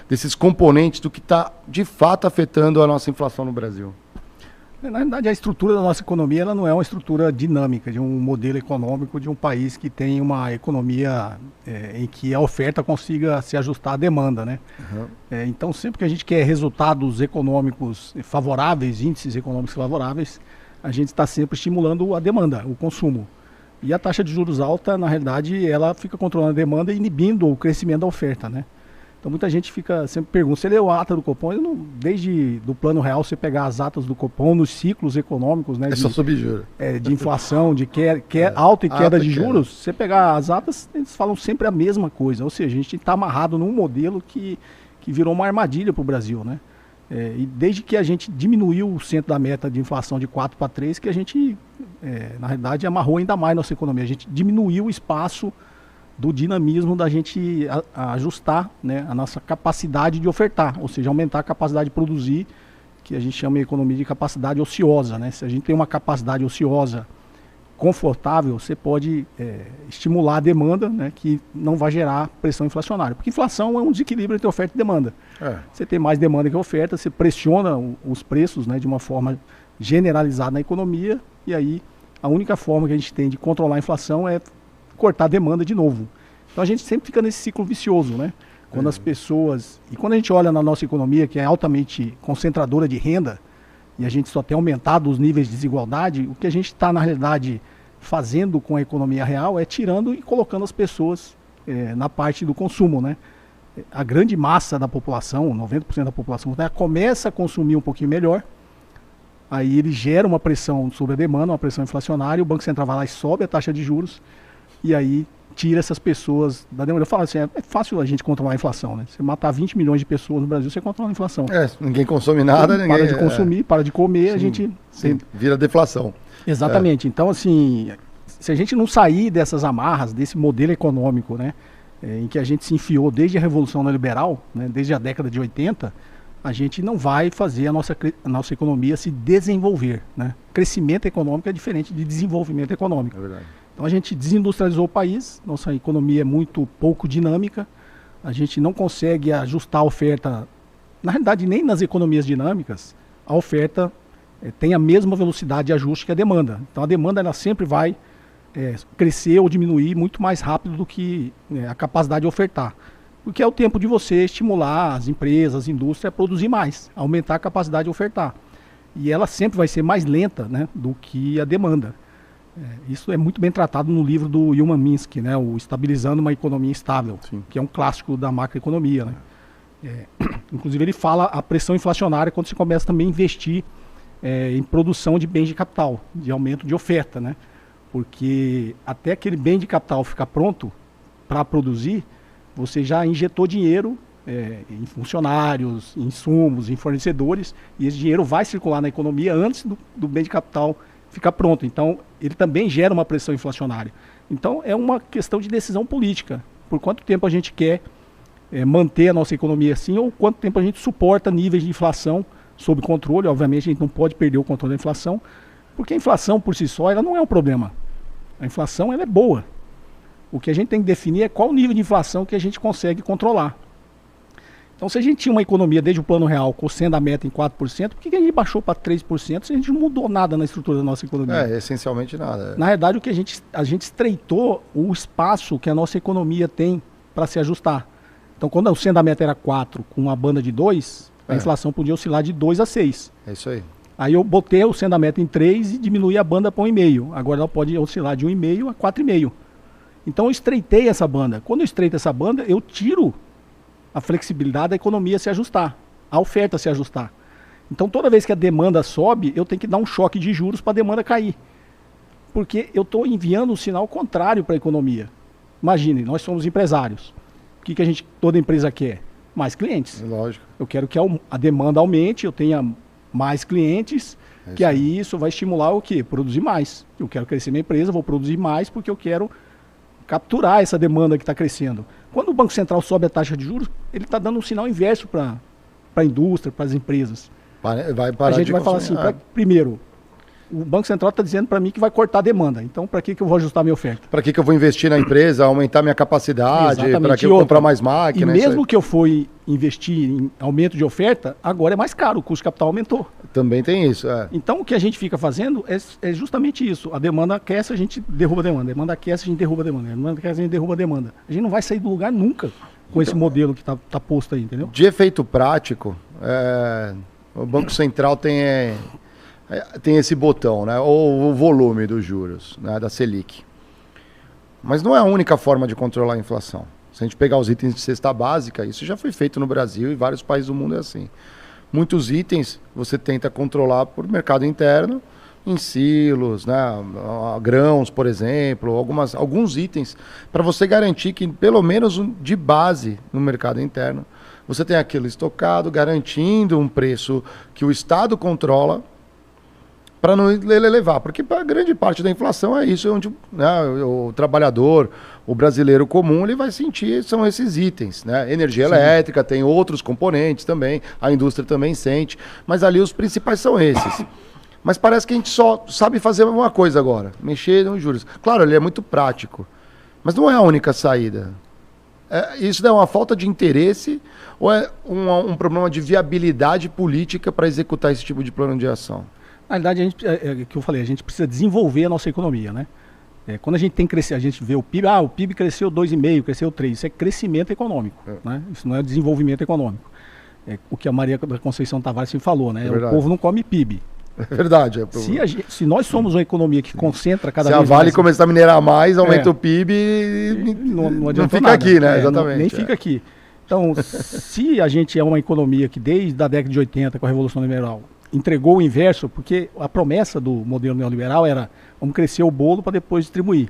desses componentes do que está, de fato, afetando a nossa inflação no Brasil? Na verdade, a estrutura da nossa economia ela não é uma estrutura dinâmica de um modelo econômico de um país que tem uma economia em que a oferta consiga se ajustar à demanda, né? Uhum. Então, sempre que a gente quer resultados econômicos favoráveis, índices econômicos favoráveis, a gente está sempre estimulando a demanda, o consumo. E a taxa de juros alta, na realidade, ela fica controlando a demanda e inibindo o crescimento da oferta, né? Então muita gente sempre pergunta, você leu a ata do Copom? Desde do Plano Real, você pegar as atas do Copom nos ciclos econômicos, né? Só sobre juros. De inflação, de alta e queda de juros, você pegar as atas, eles falam sempre a mesma coisa. Ou seja, a gente está amarrado num modelo que virou uma armadilha para o Brasil, né? E desde que a gente diminuiu o centro da meta de inflação de 4 para 3, que a gente, na realidade, amarrou ainda mais nossa economia. A gente diminuiu o espaço do dinamismo da gente ajustar, né, a nossa capacidade de ofertar, ou seja, aumentar a capacidade de produzir, que a gente chama em economia de capacidade ociosa, né? Se a gente tem uma capacidade ociosa confortável, você pode estimular a demanda, né, que não vai gerar pressão inflacionária, porque inflação é um desequilíbrio entre oferta e demanda. Você tem mais demanda que oferta, você pressiona os preços, né, de uma forma generalizada na economia, e aí a única forma que a gente tem de controlar a inflação é cortar a demanda de novo. Então a gente sempre fica nesse ciclo vicioso, né? Quando as pessoas... E quando a gente olha na nossa economia, que é altamente concentradora de renda, e a gente só tem aumentado os níveis de desigualdade, o que a gente está, na realidade, fazendo com a economia real é tirando e colocando as pessoas na parte do consumo, né? A grande massa da população, 90% da população, começa a consumir um pouquinho melhor, aí ele gera uma pressão sobre a demanda, uma pressão inflacionária, o Banco Central vai lá e sobe a taxa de juros, e aí tira essas pessoas da demanda. Eu falo assim, é fácil a gente controlar a inflação, né? Você matar 20 milhões de pessoas no Brasil, você controla a inflação. Ninguém consome nada, ninguém... Para de consumir, para de comer, sim, a gente... vira deflação. Exatamente. Então, assim, se a gente não sair dessas amarras, desse modelo econômico, né, em que a gente se enfiou desde a Revolução Neoliberal, né, desde a década de 80, a gente não vai fazer a nossa economia se desenvolver, né? Crescimento econômico é diferente de desenvolvimento econômico. É verdade. Então a gente desindustrializou o país, nossa economia é muito pouco dinâmica, a gente não consegue ajustar a oferta, na realidade nem nas economias dinâmicas, a oferta tem a mesma velocidade de ajuste que a demanda. Então a demanda ela sempre vai crescer ou diminuir muito mais rápido do que a capacidade de ofertar. Porque é o tempo de você estimular as empresas, as indústrias a produzir mais, a aumentar a capacidade de ofertar. E ela sempre vai ser mais lenta, né, do que a demanda. Isso é muito bem tratado no livro do Hyman Minsky, né, o Estabilizando uma Economia Estável, sim, que é um clássico da macroeconomia, né? Inclusive ele fala a pressão inflacionária quando você começa também a investir em produção de bens de capital, de aumento de oferta, né? Porque até aquele bem de capital ficar pronto para produzir, você já injetou dinheiro em funcionários, em insumos, em fornecedores, e esse dinheiro vai circular na economia antes do bem de capital ficar pronto. Então, ele também gera uma pressão inflacionária. Então, é uma questão de decisão política. Por quanto tempo a gente quer manter a nossa economia assim, ou quanto tempo a gente suporta níveis de inflação sob controle. Obviamente, a gente não pode perder o controle da inflação, porque a inflação, por si só, ela não é um problema. A inflação, ela é boa. O que a gente tem que definir é qual o nível de inflação que a gente consegue controlar. Então, se a gente tinha uma economia desde o Plano Real sendo a meta em 4%, por que a gente baixou para 3% se a gente não mudou nada na estrutura da nossa economia? Essencialmente nada. Na verdade, a gente estreitou o espaço que a nossa economia tem para se ajustar. Então, quando o sendo a meta era 4, com uma banda de 2, a inflação podia oscilar de 2 a 6. É isso aí. Aí eu botei o sendo a meta em 3 e diminuí a banda para 1,5. Agora ela pode oscilar de 1,5 a 4,5. Então eu estreitei essa banda. Quando eu estreito essa banda, eu tiro a flexibilidade da economia se ajustar, a oferta se ajustar. Então toda vez que a demanda sobe, eu tenho que dar um choque de juros para a demanda cair. Porque eu estou enviando um sinal contrário para a economia. Imagine, nós somos empresários. O que toda empresa quer? Mais clientes. Lógico. Eu quero que a demanda aumente, eu tenha mais clientes, que aí isso vai estimular o quê? Produzir mais. Eu quero crescer minha empresa, vou produzir mais porque eu quero capturar essa demanda que está crescendo. Quando o Banco Central sobe a taxa de juros, ele está dando um sinal inverso para a indústria, para as empresas. Vai parar a gente vai falar assim, primeiro, o Banco Central está dizendo para mim que vai cortar a demanda. Então, para que eu vou ajustar a minha oferta? Para que eu vou investir na empresa, aumentar minha capacidade, para que eu comprar mais máquinas? E mesmo que eu for investir em aumento de oferta, agora é mais caro, o custo de capital aumentou. Também tem isso. Então, o que a gente fica fazendo é justamente isso. A demanda aquece, a gente derruba a demanda. A demanda aquece, a gente derruba a demanda. A demanda aquece, a gente derruba a demanda. A gente não vai sair do lugar nunca com esse modelo que tá posto aí, entendeu? De efeito prático, o Banco Central tem esse botão, né? Ou o volume dos juros, né? Da Selic. Mas não é a única forma de controlar a inflação. Se a gente pegar os itens de cesta básica, isso já foi feito no Brasil e vários países do mundo é assim. Muitos itens você tenta controlar por mercado interno, em silos, né? Grãos, por exemplo, alguns itens, para você garantir que, pelo menos de base no mercado interno, você tem aquilo estocado, garantindo um preço que o Estado controla para não elevar. Porque para grande parte da inflação é isso, onde, né, o trabalhador, o brasileiro comum, ele vai sentir, são esses itens. Né? Energia elétrica, tem outros componentes também, a indústria também sente, mas ali os principais são esses. Mas parece que a gente só sabe fazer uma coisa agora, mexer nos juros. Claro, ele é muito prático, mas não é a única saída. Isso é uma falta de interesse ou é um problema de viabilidade política para executar esse tipo de plano de ação? Na realidade, que eu falei, a gente precisa desenvolver a nossa economia, né? Quando a gente tem crescer, a gente vê o PIB, o PIB cresceu 2,5%, cresceu 3%, isso é crescimento econômico, né? Isso não é desenvolvimento econômico. O que a Maria da Conceição Tavares sempre falou, né? O povo não come PIB. É verdade. Se nós somos uma economia que concentra cada vez mais... Se a Vale começar a minerar mais, aumenta o PIB e não fica nada aqui, né? Exatamente. Nem fica aqui. Então, se a gente é uma economia que desde a década de 80, com a Revolução Liberal, entregou o inverso, porque a promessa do modelo neoliberal era vamos crescer o bolo para depois distribuir.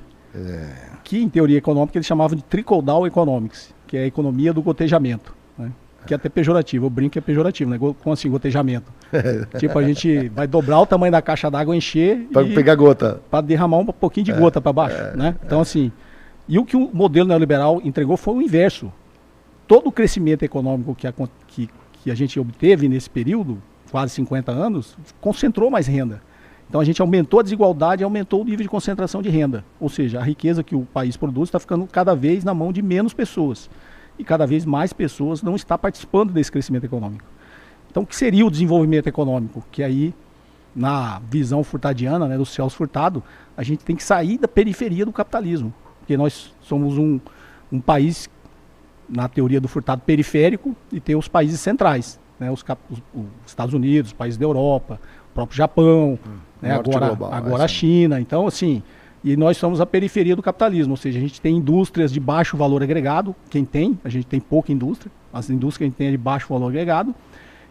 Que em teoria econômica eles chamavam de trickle-down economics, que é a economia do gotejamento, né? Que é até pejorativo, eu brinco que é pejorativo, né? Como assim, gotejamento? Tipo, a gente vai dobrar o tamanho da caixa d'água, encher para pegar gota. Para derramar um pouquinho de gota para baixo, né? Então, assim, e o que o modelo neoliberal entregou foi o inverso. Todo o crescimento econômico que a gente obteve nesse período, quase 50 anos, concentrou mais renda. Então, a gente aumentou a desigualdade, aumentou o nível de concentração de renda. Ou seja, a riqueza que o país produz está ficando cada vez na mão de menos pessoas. E cada vez mais pessoas não estão participando desse crescimento econômico. Então, o que seria o desenvolvimento econômico? Que aí, na visão furtadiana, né, do Celso Furtado, a gente tem que sair da periferia do capitalismo. Porque nós somos um país, na teoria do Furtado, periférico, e tem os países centrais. Né, os Estados Unidos, os países da Europa, o próprio Japão, né, agora a China. Então, assim... E nós somos a periferia do capitalismo, ou seja, a gente tem indústrias de baixo valor agregado, a gente tem pouca indústria, as indústrias que a gente tem é de baixo valor agregado,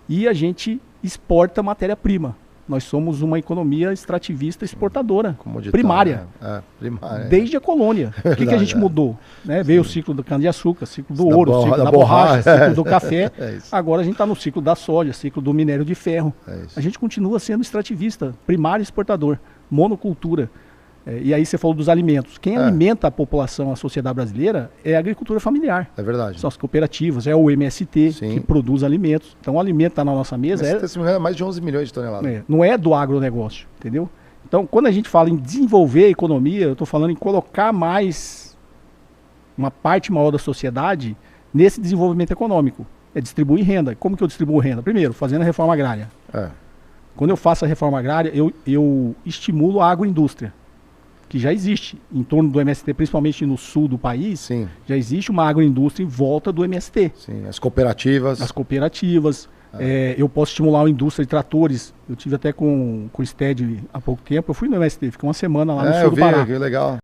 e a gente exporta matéria-prima. Nós somos uma economia extrativista exportadora, primária, desde a colônia. O que a gente mudou? Né? Veio o ciclo do cana-de-açúcar, ciclo do ouro, ciclo da borracha, ciclo do café, agora a gente está no ciclo da soja, ciclo do minério de ferro. A gente continua sendo extrativista, primário exportador, monocultura. E aí você falou dos alimentos. Quem alimenta a população, a sociedade brasileira, é a agricultura familiar. É verdade. São as cooperativas, é o MST, que produz alimentos. Então o alimento está na nossa mesa. É mais de 11 milhões de toneladas. Não é do agronegócio, entendeu? Então, quando a gente fala em desenvolver a economia, eu estou falando em colocar mais uma parte maior da sociedade nesse desenvolvimento econômico. É distribuir renda. Como que eu distribuo renda? Primeiro, fazendo a reforma agrária. Quando eu faço a reforma agrária, eu estimulo a agroindústria, que já existe em torno do MST, principalmente no sul do país. Já existe uma agroindústria em volta do MST. As cooperativas. Eu posso estimular a indústria de tratores. Eu tive até com o STED há pouco tempo. Eu fui no MST, fiquei uma semana lá no sul do Pará. Que legal.